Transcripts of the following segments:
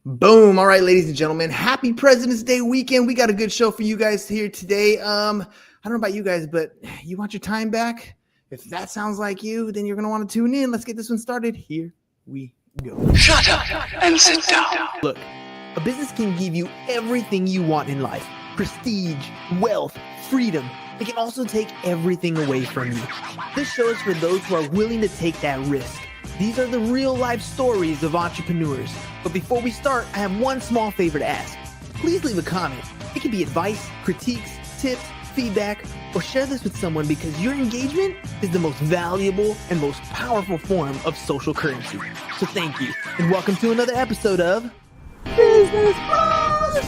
Boom. All right, ladies and gentlemen, happy President's Day weekend. We got a good show for you guys here today. I don't know about you guys, but you want your time back? If that sounds like you, then you're going to want to tune in. Let's get this one started. Here we go. Shut up and sit down. Look, a business can give you everything you want in life. Prestige, wealth, freedom. It can also take everything away from you. This show is for those who are willing to take that risk. These are the real life stories of entrepreneurs. But before we start, I have one small favor to ask. Please leave a comment. It can be advice, critiques, tips, feedback, or share this with someone because your engagement is the most valuable and most powerful form of social currency. So thank you, and welcome to another episode of Business Bros.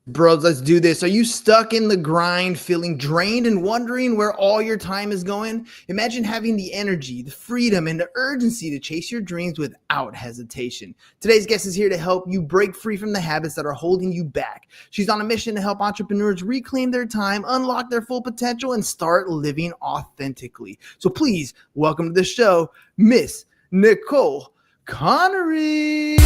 Bros, let's do this. Are you stuck in the grind, feeling drained and wondering where all your time is going? Imagine having the energy, the freedom, and the urgency to chase your dreams without hesitation. Today's guest is here to help you break free from the habits that are holding you back. She's on a mission to help entrepreneurs reclaim their time, unlock their full potential, and start living authentically. So please welcome to the show, Miss Nicole Connery.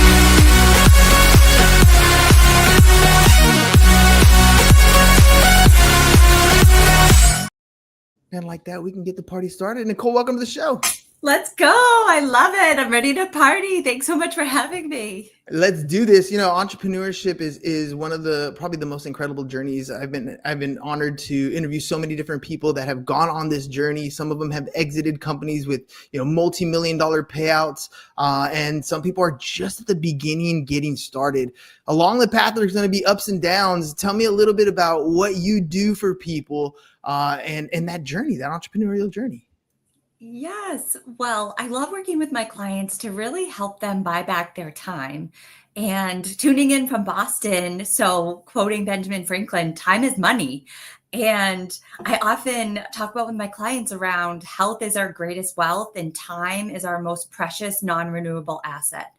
And like that, we can get the party started. Nicole, welcome to the show. Let's go. I love it. I'm ready to party. Thanks so much for having me. Let's do this. You know, entrepreneurship is one of the probably the most incredible journeys. I've been honored to interview so many different people that have gone on this journey. Some of them have exited companies with, multi-million-dollar payouts. And some people are just at the beginning getting started. Along the path, there's going to be ups and downs. Tell me a little bit about what you do for people and that journey, that entrepreneurial journey. Yes. Well, I love working with my clients to really help them buy back their time. And tuning in from Boston, so quoting Benjamin Franklin, time is money. And I often talk about with my clients around health is our greatest wealth and time is our most precious non-renewable asset.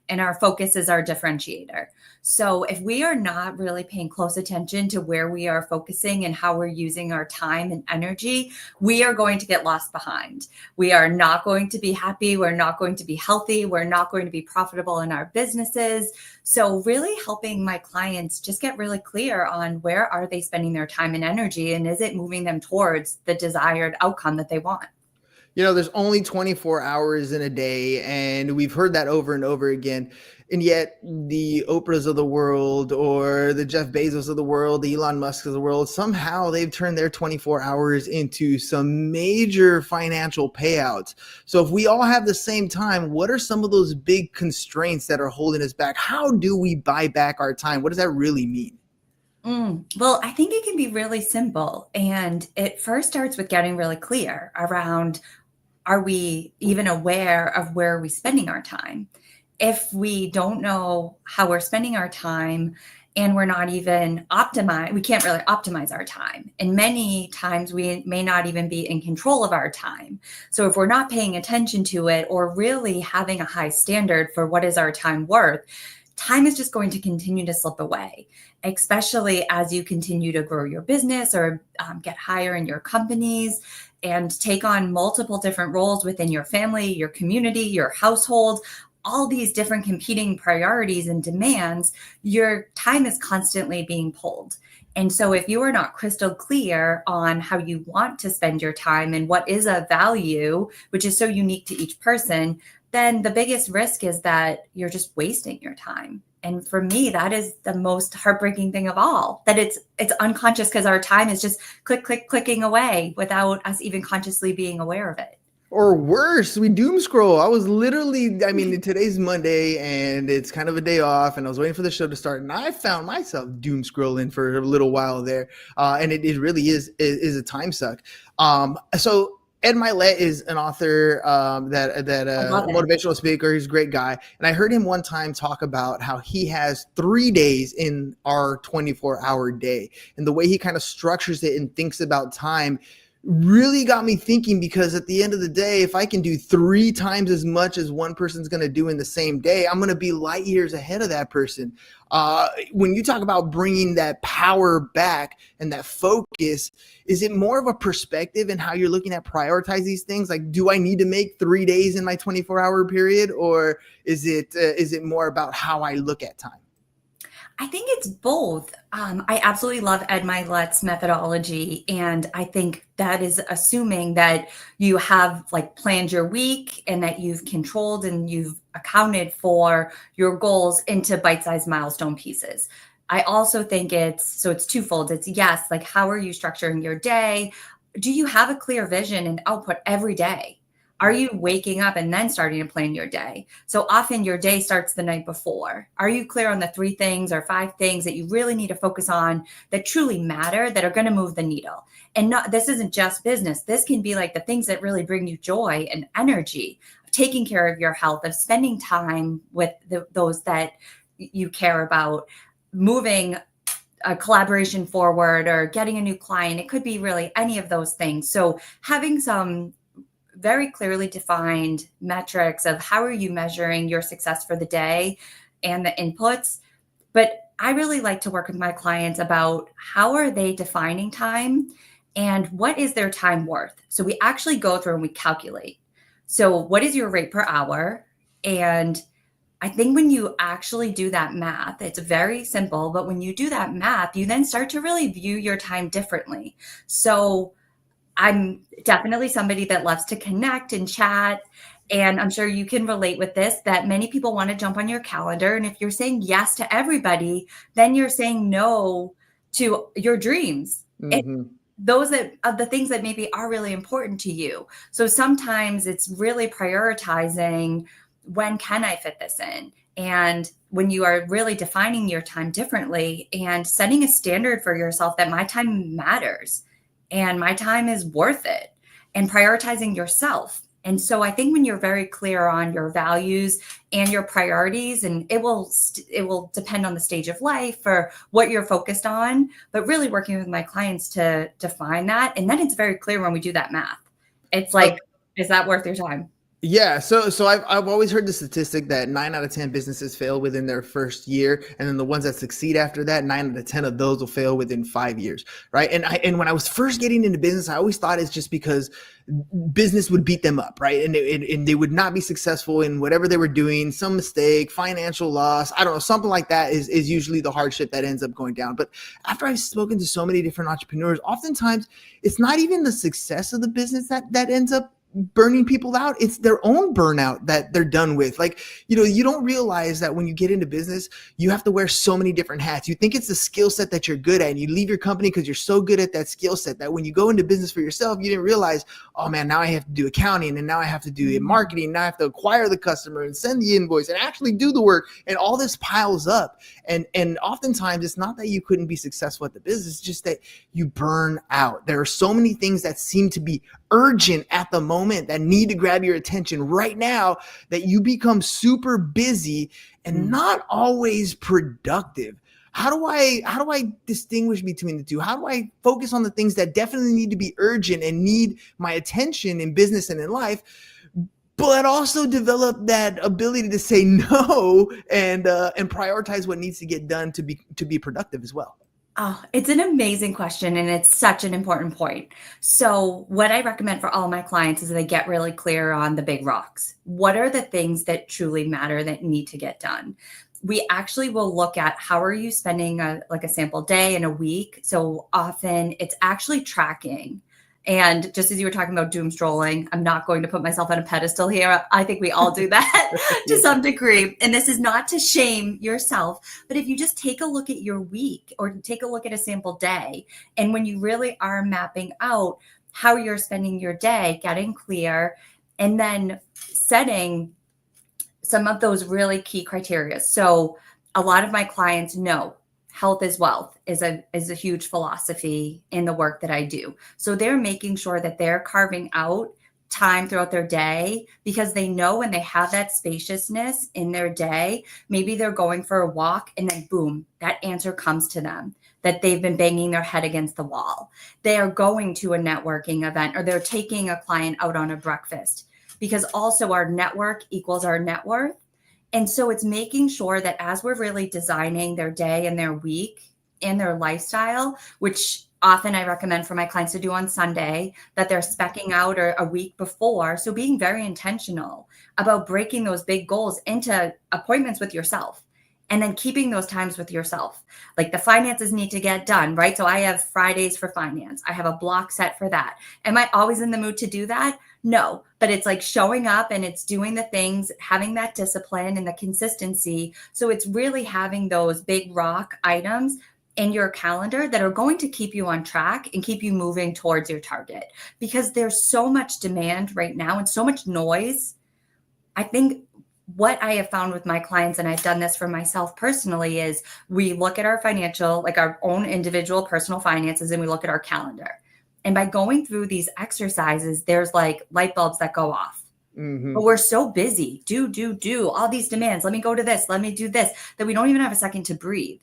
And our focus is our differentiator. So if we are not really paying close attention to where we are focusing and how we're using our time and energy, we are going to get lost behind. We are not going to be happy. We're not going to be healthy. We're not going to be profitable in our businesses. So really helping my clients just get really clear on where are they spending their time and energy, and is it moving them towards the desired outcome that they want? There's only 24 hours in a day, and we've heard that over and over again. And yet the Oprahs of the world or the Jeff Bezos of the world, the Elon Musk of the world, somehow they've turned their 24 hours into some major financial payouts. So if we all have the same time, what are some of those big constraints that are holding us back? How do we buy back our time? What does that really mean? Well, I think it can be really simple. And it first starts with getting really clear around, are we even aware of where we're spending our time? If we don't know how we're spending our time and we're not even we can't really optimize our time. And many times we may not even be in control of our time. So if we're not paying attention to it or really having a high standard for what is our time worth, time is just going to continue to slip away, especially as you continue to grow your business or get higher in your companies and take on multiple different roles within your family, your community, your household, all these different competing priorities and demands. Your time is constantly being pulled. And so if you are not crystal clear on how you want to spend your time and what is of value, which is so unique to each person, then the biggest risk is that you're just wasting your time. And for me, that is the most heartbreaking thing of all, that it's unconscious because our time is just clicking away without us even consciously being aware of it. Or worse, we doom scroll. I was literally, today's Monday and it's kind of a day off and I was waiting for the show to start and I found myself doom scrolling for a little while there. And it really is a time suck. So Ed Milet is an author, motivational speaker. He's a great guy. And I heard him one time talk about how he has 3 days in our 24-hour day. And the way he kind of structures it and thinks about time really got me thinking, because at the end of the day, if I can do 3 times as much as one person's going to do in the same day, I'm going to be light years ahead of that person. When you talk about bringing that power back and that focus, is it more of a perspective in how you're looking at prioritize these things? Like, do I need to make 3 days in my 24-hour period, or is it more about how I look at time? I think it's both. I absolutely love Ed Milet's methodology. And I think that is assuming that you have like planned your week and that you've controlled and you've accounted for your goals into bite-sized milestone pieces. I also think it's twofold. It's yes, like how are you structuring your day? Do you have a clear vision and output every day? Are you waking up and then starting to plan your day? So often your day starts the night before. Are you clear on the 3 things or 5 things that you really need to focus on that truly matter, that are going to move the needle? And this isn't just business. This can be like the things that really bring you joy and energy, taking care of your health, of spending time with those that you care about, moving a collaboration forward or getting a new client. It could be really any of those things. So having some very clearly defined metrics of how are you measuring your success for the day and the inputs. But I really like to work with my clients about how are they defining time and what is their time worth. So we actually go through and we calculate. So what is your rate per hour? And I think when you actually do that math, it's very simple, but when you do that math, you then start to really view your time differently. So I'm definitely somebody that loves to connect and chat. And I'm sure you can relate with this, that many people want to jump on your calendar. And if you're saying yes to everybody, then you're saying no to your dreams. And Mm-hmm. those that of the things that maybe are really important to you. So sometimes it's really prioritizing, when can I fit this in? And when you are really defining your time differently and setting a standard for yourself that my time matters and my time is worth it, and prioritizing yourself. And so I think when you're very clear on your values and your priorities, and it will depend on the stage of life or what you're focused on, but really working with my clients to define that. And then it's very clear when we do that math. It's like, is that worth your time? Yeah, so I've always heard the statistic that 9 out of 10 businesses fail within their first year, and then the ones that succeed after that, 9 out of 10 of those will fail within 5 years, right? And when I was first getting into business, I always thought it's just because business would beat them up, right? And they would not be successful in whatever they were doing, some mistake, financial loss, I don't know, something like that is usually the hardship that ends up going down. But after I've spoken to so many different entrepreneurs, oftentimes it's not even the success of the business that ends up burning people out. It's their own burnout that they're done with. Like, you don't realize that when you get into business, you have to wear so many different hats. You think it's the skill set that you're good at, and you leave your company because you're so good at that skill set that when you go into business for yourself, you didn't realize, oh man, now I have to do accounting, and now I have to do marketing. Now I have to acquire the customer and send the invoice and actually do the work. And all this piles up. And oftentimes it's not that you couldn't be successful at the business, it's just that you burn out. There are so many things that seem to be urgent at the moment that need to grab your attention right now that you become super busy and not always productive. How do I distinguish between the two? How do I focus on the things that definitely need to be urgent and need my attention in business and in life, but also develop that ability to say no and prioritize what needs to get done to be productive as well? Oh, it's an amazing question, and it's such an important point. So what I recommend for all my clients is they get really clear on the big rocks. What are the things that truly matter that need to get done? We actually will look at how are you spending a sample day in a week. So often it's actually tracking. And just as you were talking about doom strolling, I'm not going to put myself on a pedestal here. I think we all do that to some degree. And this is not to shame yourself, but if you just take a look at your week or take a look at a sample day, and when you really are mapping out how you're spending your day, getting clear, and then setting some of those really key criteria. So a lot of my clients know health is wealth is a huge philosophy in the work that I do. So they're making sure that they're carving out time throughout their day because they know when they have that spaciousness in their day, maybe they're going for a walk and then boom, that answer comes to them. that they've been banging their head against the wall. They are going to a networking event, or they're taking a client out on a breakfast, because also our network equals our net worth. And so it's making sure that as we're really designing their day and their week and their lifestyle, which often I recommend for my clients to do on Sunday, that they're speccing out or a week before. So being very intentional about breaking those big goals into appointments with yourself, and then keeping those times with yourself. Like the finances need to get done, right? So I have Fridays for finance. I have a block set for that. Am I always in the mood to do that? No, but it's like showing up and it's doing the things, having that discipline and the consistency. So it's really having those big rock items in your calendar that are going to keep you on track and keep you moving towards your target, because there's so much demand right now and so much noise. I think what I have found with my clients, and I've done this for myself personally, is we look at our financial, like our own individual personal finances, and we look at our calendar. And by going through these exercises, there's like light bulbs that go off. Mm-hmm. But we're so busy, do all these demands. Let me go to this, let me do this, that we don't even have a second to breathe.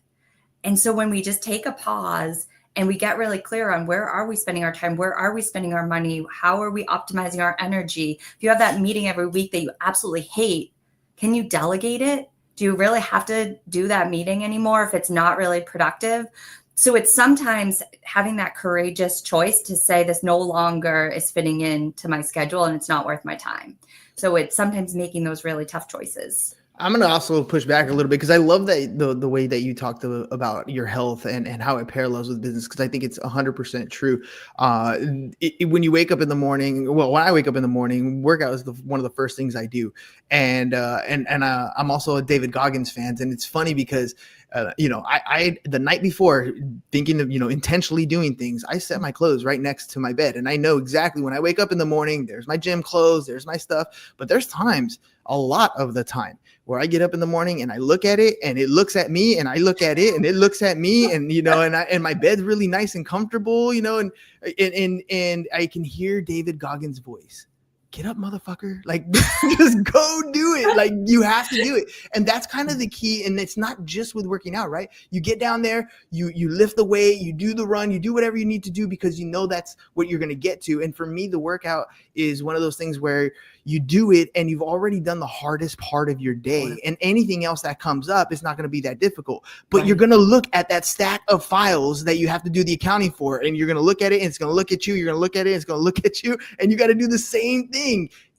And so when we just take a pause and we get really clear on where are we spending our time, where are we spending our money, how are we optimizing our energy? If you have that meeting every week that you absolutely hate, can you delegate it? Do you really have to do that meeting anymore if it's not really productive? So it's sometimes having that courageous choice to say this no longer is fitting into my schedule and it's not worth my time. So it's sometimes making those really tough choices. I'm going to also push back a little bit, because I love that the way that you talked about your health and how it parallels with business, because I think it's 100% true. When you wake up in the morning, well, when I wake up in the morning, workout is one of the first things I do. And I'm also a David Goggins fan. And it's funny because I the night before, thinking of, intentionally doing things, I set my clothes right next to my bed. And I know exactly when I wake up in the morning, there's my gym clothes, there's my stuff. But there's times, a lot of the time, where I get up in the morning and I look at it and it looks at me, and I look at it and it looks at me, and, and my bed's really nice and comfortable, and I can hear David Goggins' voice. Get up, motherfucker. Like, just go do it. Like, you have to do it. And that's kind of the key. And it's not just with working out, right? You get down there, you lift the weight, you do the run, you do whatever you need to do, because you know that's what you're going to get to. And for me, the workout is one of those things where you do it and you've already done the hardest part of your day, and anything else that comes up is not going to be that difficult. But you're going to look at that stack of files that you have to do the accounting for, and you're going to look at it and it's going to look at you. You're going to look at it, it's going to look at you, and you got to do the same thing.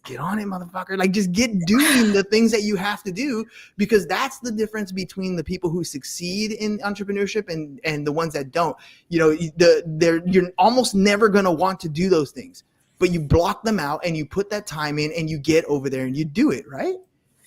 Get on it, motherfucker. Like, just get doing the things that you have to do, because that's the difference between the people who succeed in entrepreneurship and the ones that don't. You're almost never going to want to do those things, but you block them out and you put that time in and you get over there and you do it, right?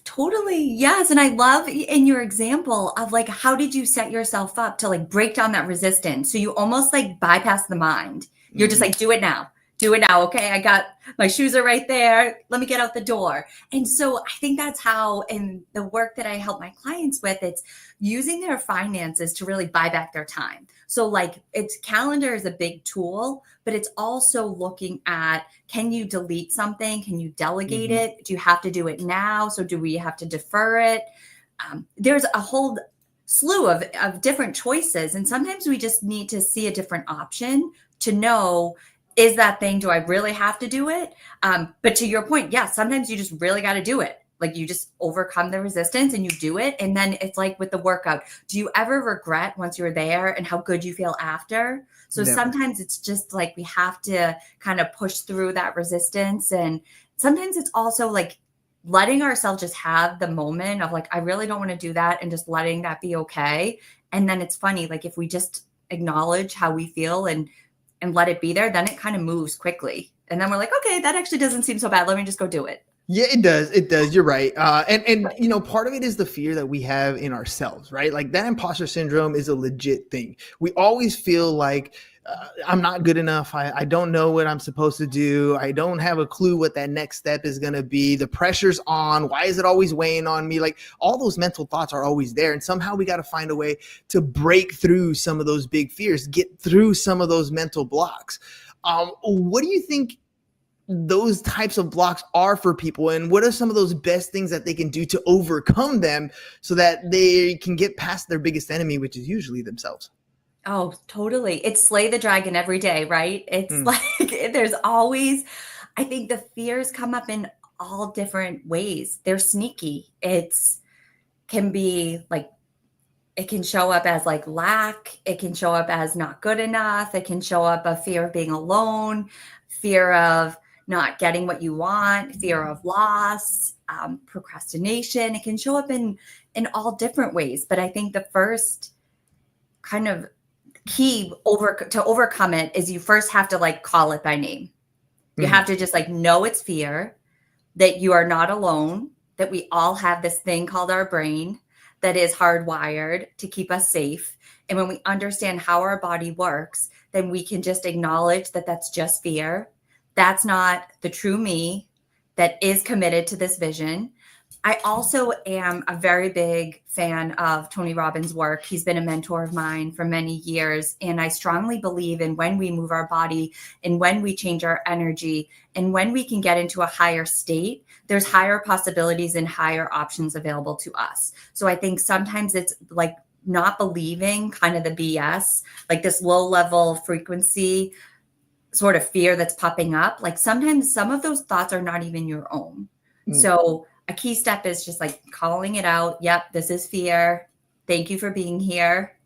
Totally. Yes. And I love in your example of like, how did you set yourself up to like break down that resistance? So you almost like bypass the mind. You're just like, do it now. Do it now. Okay. I got my shoes are right there. Let me get out the door. And so I think that's how, in the work that I help my clients with, it's using their finances to really buy back their time. So like, it's calendar is a big tool, but it's also looking at, can you delete something? Can you delegate it? Do you have to do it now? So do we have to defer it? There's a whole slew of different choices. And sometimes we just need to see a different option to know, is that thing, do I really have to do it? But to your point, yeah, sometimes you just really got to do it. Like, you just overcome the resistance and you do it. And then it's like with the workout, do you ever regret once you're there and how good you feel after? So Never. Sometimes it's just like, we have to kind of push through that resistance. And sometimes it's also like letting ourselves just have the moment of like, I really don't want to do that, and just letting that be okay. And then it's funny, like if we just acknowledge how we feel and let it be there, then it kind of moves quickly. And then we're like, okay, that actually doesn't seem so bad. Let me just go do it. Yeah, it does. It does. You're right. And part of it is the fear that we have in ourselves, right? Like, that imposter syndrome is a legit thing. We always feel like I'm not good enough. I don't know what I'm supposed to do. I don't have a clue what that next step is going to be. The pressure's on. Why is it always weighing on me? Like, all those mental thoughts are always there. And somehow we got to find a way to break through some of those big fears, get through some of those mental blocks. What do you think those types of blocks are for people, and what are some of those best things that they can do to overcome them so that they can get past their biggest enemy, which is usually themselves? Oh, totally. It's slay the dragon every day, right? It's Mm. like there's always, I think the fears come up in all different ways. They're sneaky. It's can be like it can show up as like lack, it can show up as not good enough, it can show up a fear of being alone, fear of not getting what you want, fear of loss, procrastination. It can show up in all different ways. But I think the first kind of key to overcome it is you first have to like call it by name. You Mhm. have to just like know it's fear, that you are not alone, that we all have this thing called our brain that is hardwired to keep us safe. And when we understand how our body works, then we can just acknowledge that that's just fear. That's not the true me that is committed to this vision. I also am a very big fan of Tony Robbins' work. He's been a mentor of mine for many years. And I strongly believe in when we move our body and when we change our energy and when we can get into a higher state, there's higher possibilities and higher options available to us. So I think sometimes it's like not believing kind of the BS, like this low level frequency sort of fear that's popping up. Like sometimes some of those thoughts are not even your own. Mm. So a key step is just like calling it out. Yep, this is fear. Thank you for being here.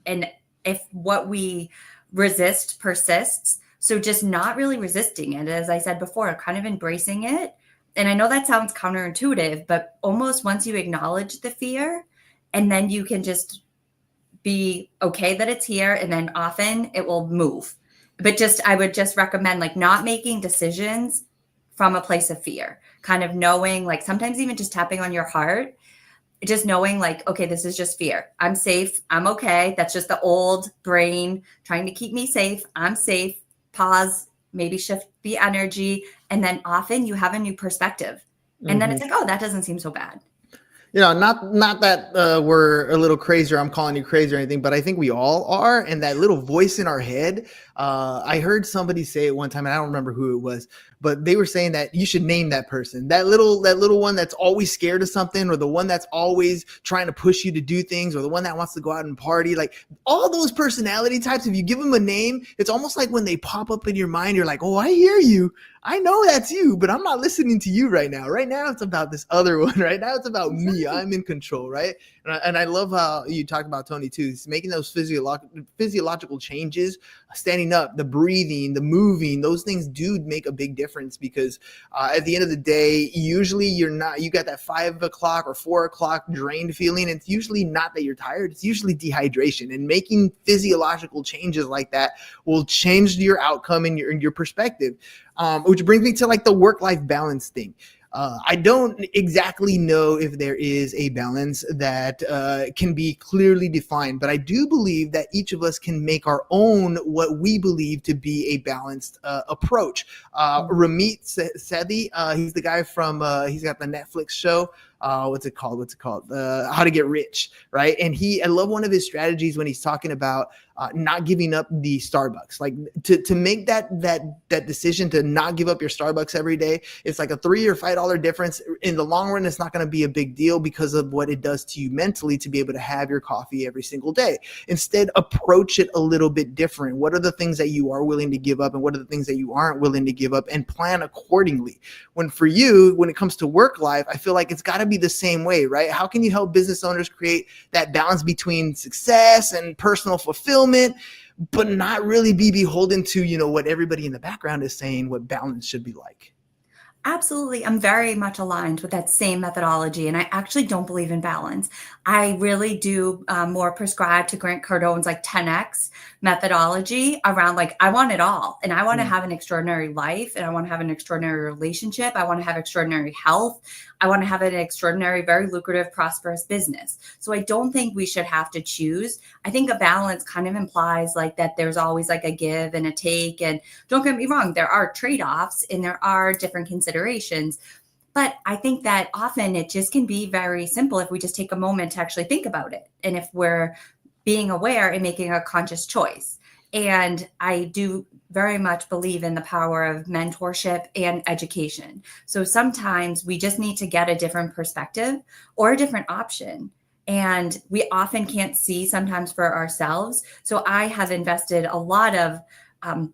And if what we resist persists, so just not really resisting it, as I said before, kind of embracing it. And I know that sounds counterintuitive, but almost once you acknowledge the fear, and then you can just be okay that it's here, and then often it will move. But just, I would just recommend like not making decisions from a place of fear, kind of knowing, like sometimes even just tapping on your heart, just knowing like, okay, this is just fear. I'm safe. I'm okay. That's just the old brain trying to keep me safe. I'm safe. Pause, maybe shift the energy. And then often you have a new perspective. And then it's Mhm. like, oh, that doesn't seem so bad. Not that we're a little crazy or I'm calling you crazy or anything, but I think we all are. And that little voice in our head, I heard somebody say it one time, and I don't remember who it was, but they were saying that you should name that person, that little one that's always scared of something, or the one that's always trying to push you to do things, or the one that wants to go out and party. Like all those personality types, if you give them a name, it's almost like when they pop up in your mind, you're like, oh, I hear you. I know that's you, but I'm not listening to you right now. Right now, it's about this other one. Right now, it's about me. I'm in control, right? And I love how you talk about Tony too. It's making those physiological changes, standing up, the breathing, the moving. Those things do make a big difference because at the end of the day, usually you got that 5 o'clock or 4 o'clock drained feeling. It's usually not that you're tired. It's usually dehydration. And making physiological changes like that will change your outcome and your perspective. Which brings me to like the work-life balance thing. I don't exactly know if there is a balance that can be clearly defined, but I do believe that each of us can make our own what we believe to be a balanced approach. Ramit Sethi, he's the guy from, he's got the Netflix show. What's it called? How to Get Rich, right? And I love one of his strategies when he's talking about not giving up the Starbucks, like to make that decision to not give up your Starbucks every day. It's like a $3 or $5 difference. In the long run, it's not going to be a big deal because of what it does to you mentally to be able to have your coffee every single day. Instead, approach it a little bit different. What are the things that you are willing to give up, and what are the things that you aren't willing to give up, and plan accordingly. When it comes to work life, I feel like it's got to be the same way, right? How can you help business owners create that balance between success and personal fulfillment, but not really be beholden to, what everybody in the background is saying what balance should be like? Absolutely. I'm very much aligned with that same methodology. And I actually don't believe in balance. I really do more prescribe to Grant Cardone's like 10X methodology around like, I want it all. And I want to have an extraordinary life. And I want to have an extraordinary relationship. I want to have extraordinary health. I want to have an extraordinary, very lucrative, prosperous business. So I don't think we should have to choose. I think a balance kind of implies like that there's always like a give and a take. And don't get me wrong, there are trade-offs and there are different considerations. But I think that often it just can be very simple if we just take a moment to actually think about it. And if we're being aware and making a conscious choice. And I do very much believe in the power of mentorship and education. So sometimes we just need to get a different perspective or a different option And we often can't see sometimes for ourselves. So I have invested a lot of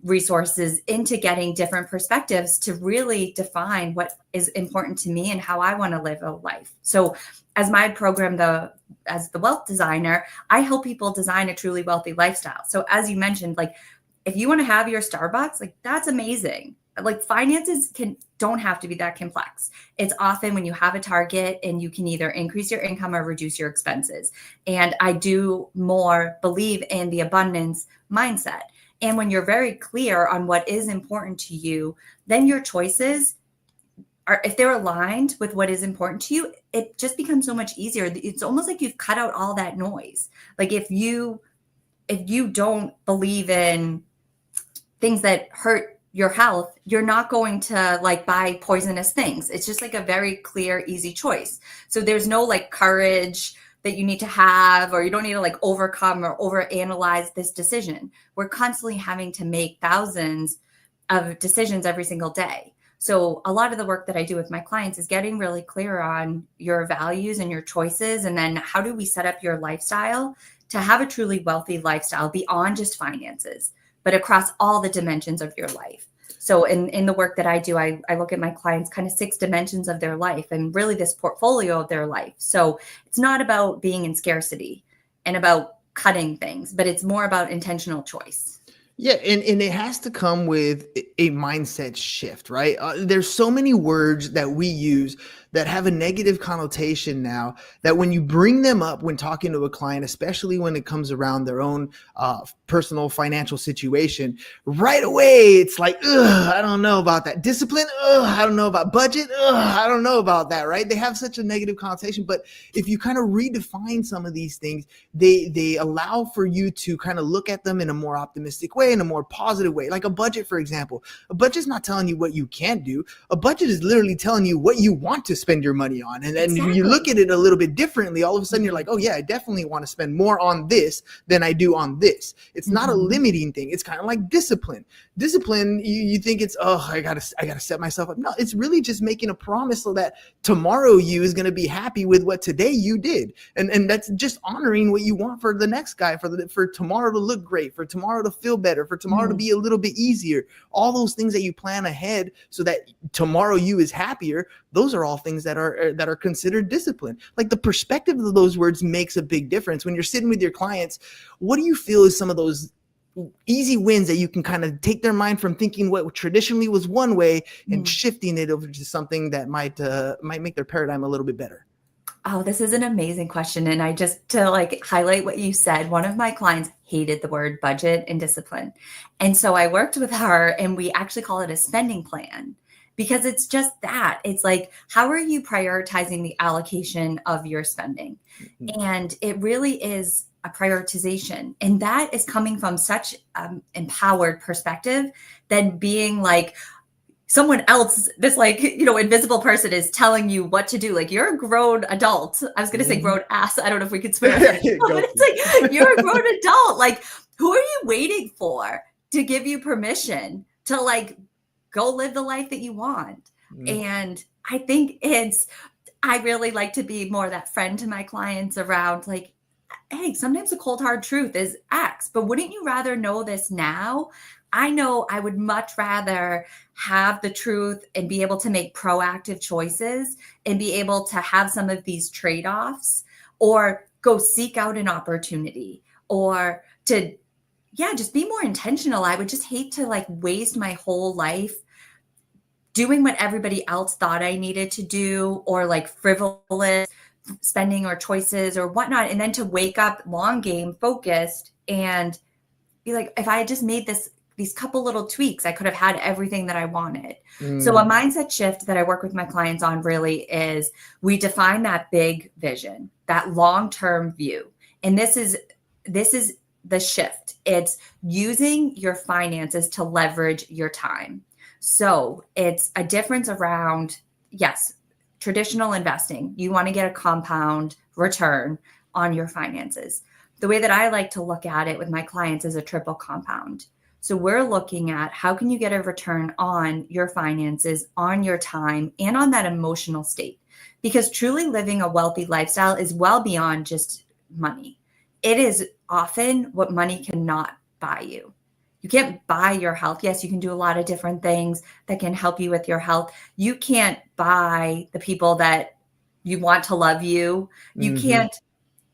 resources into getting different perspectives to really define what is important to me and how I want to live a life. So as my program, as the wealth designer, I help people design a truly wealthy lifestyle. So as you mentioned, like if you want to have your Starbucks, like that's amazing. Like finances don't have to be that complex. It's often when you have a target and you can either increase your income or reduce your expenses. And I do more believe in the abundance mindset. And when you're very clear on what is important to you, then your choices are, if they're aligned with what is important to you, it just becomes so much easier. It's almost like you've cut out all that noise. Like if you don't believe in things that hurt your health, you're not going to like buy poisonous things. It's just like a very clear, easy choice. So there's no like courage that you need to have, or you don't need to like overcome or overanalyze this decision. We're constantly having to make thousands of decisions every single day. So a lot of the work that I do with my clients is getting really clear on your values and your choices. And then how do we set up your lifestyle to have a truly wealthy lifestyle beyond just finances, but across all the dimensions of your life. So in the work that I do, I look at my clients kind of 6 dimensions of their life and really this portfolio of their life. So it's not about being in scarcity and about cutting things, but it's more about intentional choice. Yeah, and it has to come with a mindset shift, right? There's so many words that we use that have a negative connotation now, that when you bring them up when talking to a client, especially when it comes around their own personal financial situation, right away it's like, ugh, I don't know about that. Discipline, ugh, I don't know about budget, ugh, I don't know about that, right? They have such a negative connotation. But if you kind of redefine some of these things, they allow for you to kind of look at them in a more optimistic way, in a more positive way. Like a budget, for example. A budget's not telling you what you can't do. A budget is literally telling you what you want to spend your money on. And then Exactly. you look at it a little bit differently. All of a sudden you're like, oh yeah, I definitely want to spend more on this than I do on this. It's not a limiting thing. It's kind of like discipline. Discipline, you think it's, oh, I gotta set myself up. No, it's really just making a promise so that tomorrow you is going to be happy with what today you did. And that's just honoring what you want for the next guy, for tomorrow to look great, for tomorrow to feel better, for tomorrow to be a little bit easier. All those things that you plan ahead so that tomorrow you is happier. Those are all things that are considered discipline. Like the perspective of those words makes a big difference. When you're sitting with your clients, what do you feel is some of those easy wins that you can kind of take their mind from thinking what traditionally was one way and shifting it over to something that might make their paradigm a little bit better? Oh, this is an amazing question. And I just, to like highlight what you said, one of my clients hated the word budget and discipline. And so I worked with her and we actually call it a spending plan, because it's just that. It's like, how are you prioritizing the allocation of your spending? And it really is a prioritization. And that is coming from such empowered perspective than being like, someone else, this like, invisible person is telling you what to do. Like you're a grown adult. I was going to say grown ass. I don't know if we could swear. But it's like, you're a grown adult. Like, who are you waiting for to give you permission to like go live the life that you want? And I think I really like to be more that friend to my clients around like, hey, sometimes the cold hard truth is X, but wouldn't you rather know this now? I know I would much rather have the truth and be able to make proactive choices and be able to have some of these trade-offs, or go seek out an opportunity, or to, just be more intentional. I would just hate to like waste my whole life doing what everybody else thought I needed to do, or like frivolous spending or choices or whatnot. And then to wake up long game focused and be like, if I had just made these couple little tweaks, I could have had everything that I wanted. So a mindset shift that I work with my clients on really is we define that big vision, that long-term view. And this is the shift. It's using your finances to leverage your time. So it's a difference around, yes, traditional investing. You want to get a compound return on your finances. The way that I like to look at it with my clients is a triple compound. So we're looking at how can you get a return on your finances, on your time, and on that emotional state. because truly living a wealthy lifestyle is well beyond just money. It is often what money cannot buy you. You can't buy your health. Yes, you can do a lot of different things that can help you with your health. You can't buy the people that you want to love you. You can't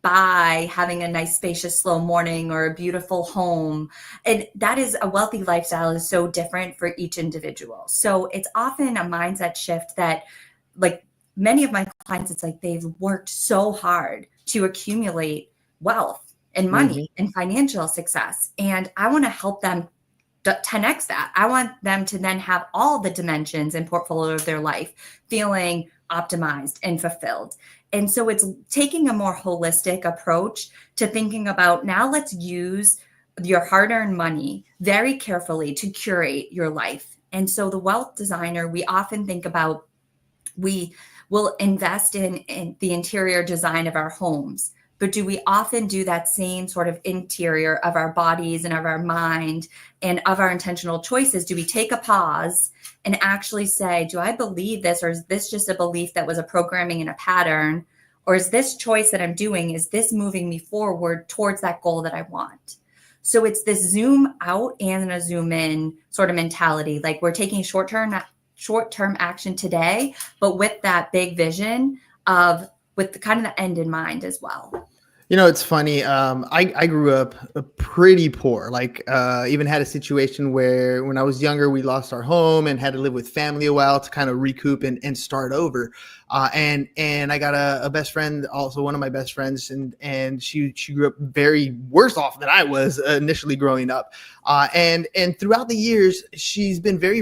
buy having a nice, spacious, slow morning or a beautiful home. And that is a wealthy lifestyle is so different for each individual. So it's often a mindset shift that, like many of my clients, it's like they've worked so hard to accumulate wealth and money and financial success. And I want to help them 10x that. I want them to then have all the dimensions and portfolio of their life feeling optimized and fulfilled. And so it's taking a more holistic approach to thinking about, now let's use your hard-earned money very carefully to curate your life. And so the wealth designer, we often think about, we will invest in the interior design of our homes. But do we often do that same sort of interior of our bodies and of our mind and of our intentional choices? Do we take a pause and actually say, do I believe this, or is this just a belief that was a programming and a pattern? Or is this choice that I'm doing, is this moving me forward towards that goal that I want? So it's this zoom out and a zoom in sort of mentality. Like we're taking short-term action today, but with that big vision of, with the kind of the end in mind as well. You know, it's funny. I grew up pretty poor. Like, even had a situation where when I was younger, we lost our home and had to live with family a while to kind of recoup and start over. And I got a best friend, also one of my best friends, and she grew up very worse off than I was initially growing up. And throughout the years, she's been very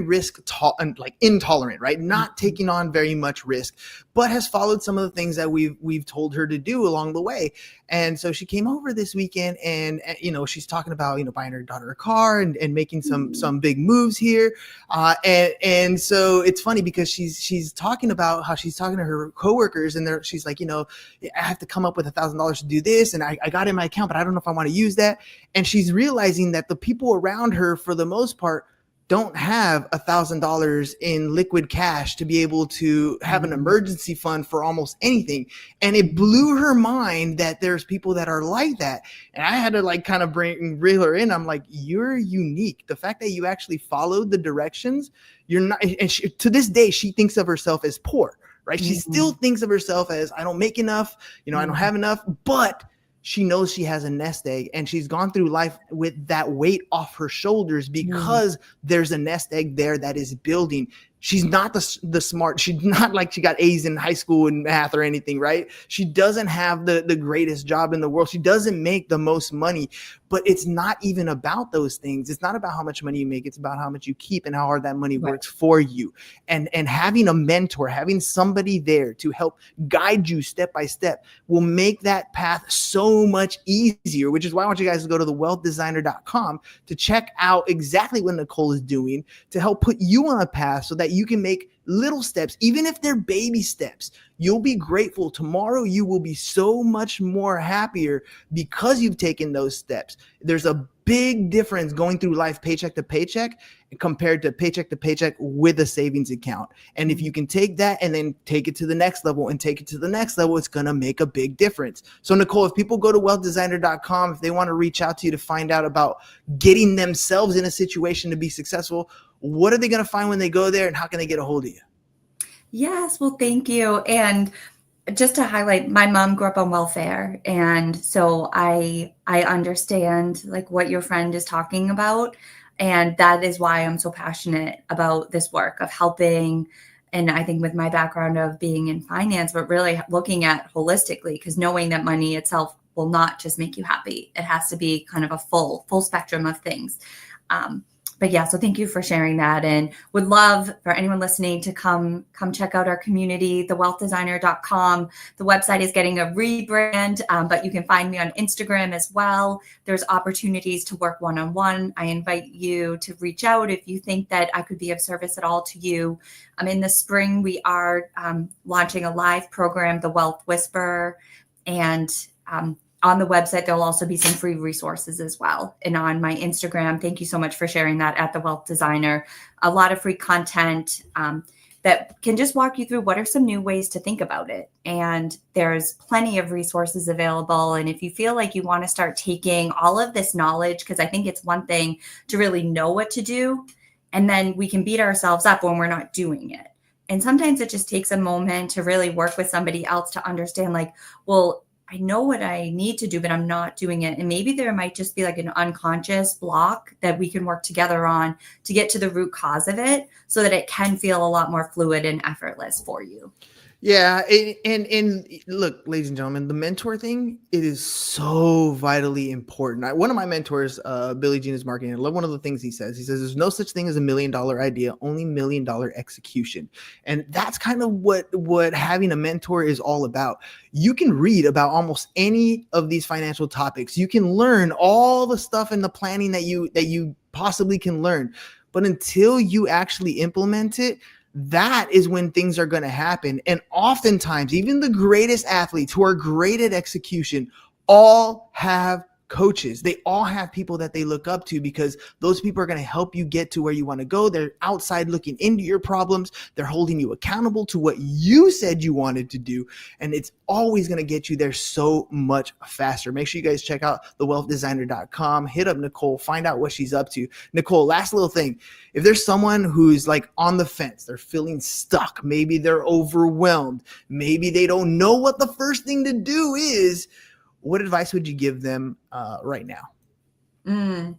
intolerant, right? Not taking on very much risk, but has followed some of the things that we've told her to do along the way. And so she came over this weekend, and she's talking about buying her daughter a car and making some big moves here. And so it's funny because she's talking about how she's talking to her coworkers, and she's like, I have to come up with $1,000 to do this, and I got it in my account, but I don't know if I want to use that. And she's realizing that the people around her, for the most part, don't have $1,000 in liquid cash to be able to have an emergency fund for almost anything. And it blew her mind that there's people that are like that. And I had to kind of reel her in. I'm like, you're unique. The fact that you actually followed the directions, you're not. And to this day, she thinks of herself as poor, right? She still thinks of herself as, I don't make enough, I don't have enough, but she knows she has a nest egg, and she's gone through life with that weight off her shoulders because there's a nest egg there that is building. She's not the smart. She's not like she got A's in high school in math or anything, right? She doesn't have the greatest job in the world. She doesn't make the most money, but it's not even about those things. It's not about how much money you make. It's about how much you keep and how hard that money works for you. And having a mentor, having somebody there to help guide you step by step will make that path so much easier, which is why I want you guys to go to thewealthdesigner.com to check out exactly what Nicole is doing to help put you on a path so that you can make little steps, even if they're baby steps. You'll be grateful. Tomorrow you will be so much more happier because you've taken those steps. There's a big difference going through life paycheck to paycheck compared to paycheck with a savings account. And if you can take that and then take it to the next level and take it to the next level, it's going to make a big difference. So Nicole, if people go to wealthdesigner.com, if they want to reach out to you to find out about getting themselves in a situation to be successful, what are they going to find when they go there, and how can they get a hold of you? Yes, well, thank you. And just to highlight, my mom grew up on welfare. And so I understand what your friend is talking about. And that is why I'm so passionate about this work of helping. And I think with my background of being in finance, but really looking at holistically, because knowing that money itself will not just make you happy. It has to be kind of a full spectrum of things. But yeah, so thank you for sharing that, and would love for anyone listening to come check out our community, thewealthdesigner.com. The website is getting a rebrand, but you can find me on Instagram as well. There's opportunities to work one-on-one. I invite you to reach out if you think that I could be of service at all to you. In the spring, we are launching a live program, The Wealth Whisperer, and on the website, there'll also be some free resources as well. And on my Instagram, thank you so much for sharing that, at The Wealth Designer. A lot of free content, that can just walk you through what are some new ways to think about it. And there's plenty of resources available. And if you feel like you want to start taking all of this knowledge, because I think it's one thing to really know what to do, and then we can beat ourselves up when we're not doing it. And sometimes it just takes a moment to really work with somebody else to understand, like, well, I know what I need to do, but I'm not doing it. And maybe there might just be like an unconscious block that we can work together on to get to the root cause of it so that it can feel a lot more fluid and effortless for you. Yeah, and look, ladies and gentlemen, the mentor thing, it is so vitally important. One of my mentors, Billy Jean is marketing. I love one of the things he says. He says, "There's no such thing as $1 million idea, only $1 million execution." And that's kind of what having a mentor is all about. You can read about almost any of these financial topics. You can learn all the stuff in the planning that you possibly can learn, but until you actually implement it, that is when things are going to happen. And oftentimes, even the greatest athletes who are great at execution all have coaches. They all have people that they look up to because those people are going to help you get to where you want to go. They're outside looking into your problems. They're holding you accountable to what you said you wanted to do. And it's always going to get you there so much faster. Make sure you guys check out thewealthdesigner.com. Hit up Nicole, find out what she's up to. Nicole, last little thing. If there's someone who's like on the fence, they're feeling stuck, maybe they're overwhelmed, maybe they don't know what the first thing to do is, what advice would you give them right now? Well,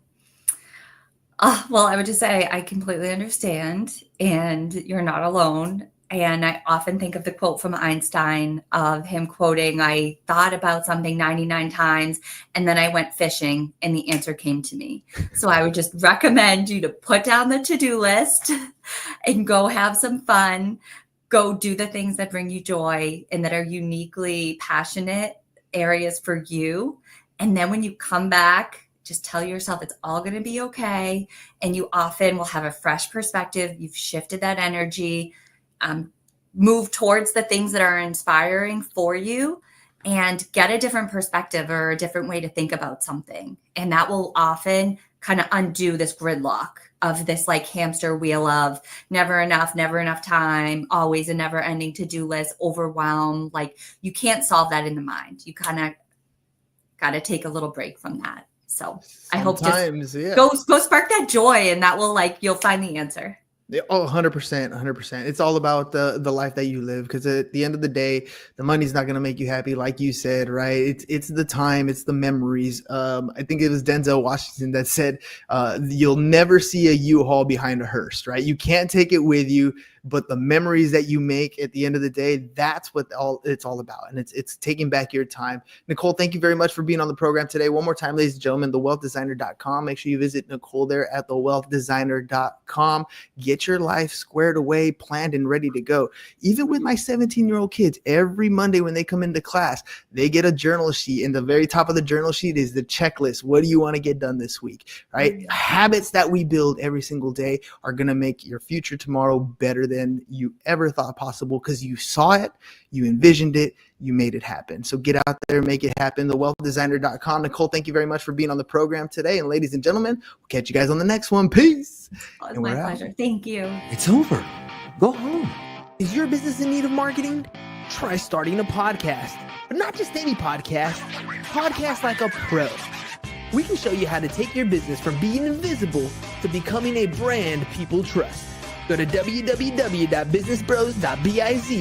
I would just say I completely understand, and you're not alone. And I often think of the quote from Einstein of him quoting, "I thought about something 99 times, and then I went fishing, and the answer came to me." So I would just recommend you to put down the to-do list and go have some fun. Go do the things that bring you joy and that are uniquely passionate areas for you. And then when you come back, just tell yourself it's all going to be okay. And you often will have a fresh perspective. You've shifted that energy, move towards the things that are inspiring for you, and get a different perspective or a different way to think about something. And that will often kind of undo this gridlock of this like hamster wheel of never enough time, always a never ending to-do list, overwhelm. Like you can't solve that in the mind. You kind of got to take a little break from that. So I hope just go spark that joy, and that will you'll find the answer. Oh, 100%. It's all about the life that you live, because at the end of the day, the money's not going to make you happy, like you said, right? It's the time, it's the memories. I think it was Denzel Washington that said, you'll never see a U-Haul behind a hearse, right? You can't take it with you, but the memories that you make at the end of the day, that's what it's all about. And it's taking back your time. Nicole, thank you very much for being on the program today. One more time, ladies and gentlemen, thewealthdesigner.com. Make sure you visit Nicole there at thewealthdesigner.com. Get your life squared away, planned, and ready to go. Even with my 17-year-old kids, every Monday when they come into class, they get a journal sheet. And the very top of the journal sheet is the checklist. What do you want to get done this week, right? Mm-hmm. Habits that we build every single day are going to make your future tomorrow better than you ever thought possible, because you saw it, you envisioned it, you made it happen. So get out there, make it happen. Thewealthdesigner.com. Nicole, thank you very much for being on the program today. And ladies and gentlemen, we'll catch you guys on the next one. Peace. Oh, it's my pleasure. Out. Thank you. It's over. Go home. Is your business in need of marketing? Try starting a podcast, but not just any podcast. Podcast like a pro. We can show you how to take your business from being invisible to becoming a brand people trust. Go to www.businessbros.biz to